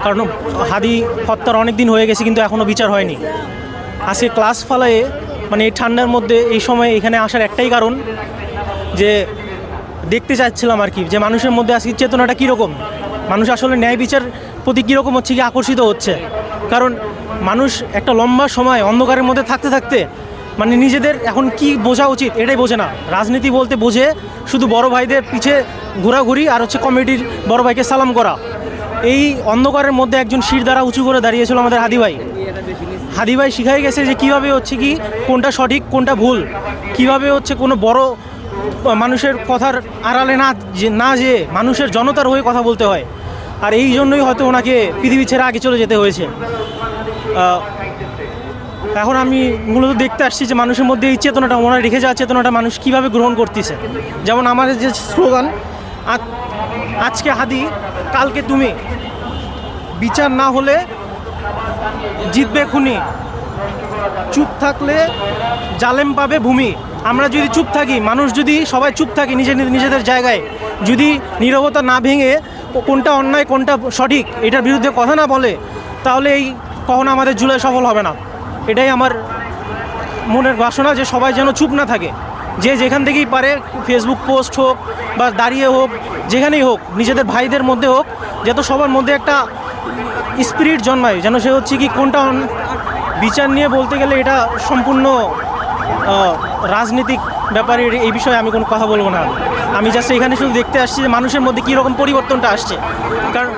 কারণ হাদি হত্যার অনেক দিন হয়ে গেছে কিন্তু এখনও বিচার হয়নি। আজকে ক্লাস ফালায়ে মানে এই ঠান্ডার মধ্যে এই সময় এখানে আসার একটাই কারণ যে দেখতে চাচ্ছিলাম আর কি যে মানুষের মধ্যে আজকে চেতনাটা কীরকম, মানুষ আসলে ন্যায় বিচার প্রতি কীরকম হচ্ছে কি আকর্ষিত হচ্ছে। কারণ মানুষ একটা লম্বা সময় অন্ধকারের মধ্যে থাকতে থাকতে মানে নিজেদের এখন কি বোঝা উচিত এটাই বোঝে না। রাজনীতি বলতে বোঝে শুধু বড় ভাইদের পিছে ঘোরাঘুরি আর হচ্ছে কমিটির বড় ভাইকে সালাম করা। এই অন্ধকারের মধ্যে একজন শির দ্বারা উঁচু করে দাঁড়িয়েছিল আমাদের হাদি ভাই। হাদি ভাই শিখাই গেছে যে কীভাবে হচ্ছে কি কোনটা সঠিক কোনটা ভুল, কিভাবে হচ্ছে কোনো বড় মানুষের কথার আড়ালে না যে মানুষের জনতার হয়ে কথা বলতে হয়। আর এই জন্যই হয়তো ওনাকে পৃথিবী ছেড়ে আগে চলে যেতে হয়েছে। এখন আমি মূলত দেখতে আসছি যে মানুষের মধ্যে এই চেতনাটা, ওনার রেখে যাওয়া চেতনাটা মানুষ কীভাবে গ্রহণ করতেছে। যেমন আমাদের যে স্লোগান আজকে হাদি কালকে তুমি, বিচার না হলে জিতবে খুনি, চুপ থাকলে জালেম পাবে ভূমি। আমরা যদি চুপ থাকি, মানুষ যদি সবাই চুপ থাকি নিজেদের জায়গায়, যদি নীরবতা না ভেঙে কোনটা অন্যায় কোনটা সঠিক এটার বিরুদ্ধে কথা না বলে, তাহলে এই কখনো আমাদের জুলাই সফল হবে না। এটাই আমার মনের বাসনা যে সবাই যেন চুপ না থাকে, যে যেখান থেকেই পারে ফেসবুক পোস্ট হোক বা দাঁড়িয়ে হোক যেখানেই হোক নিজেদের ভাইদের মধ্যে হোক, যাতে সবার মধ্যে একটা স্পিরিট জন্মায়, যেন সে হচ্ছে কি কোনটা বিচার নিয়ে বলতে গেলে এটা সম্পূর্ণ রাজনীতিক ব্যাপারে এই বিষয়ে আমি কোনো কথা বলবো না। আমি জাস্ট এখানে শুধু দেখতে আসছি যে মানুষের মধ্যে কীরকম পরিবর্তনটা আসছে। কারণ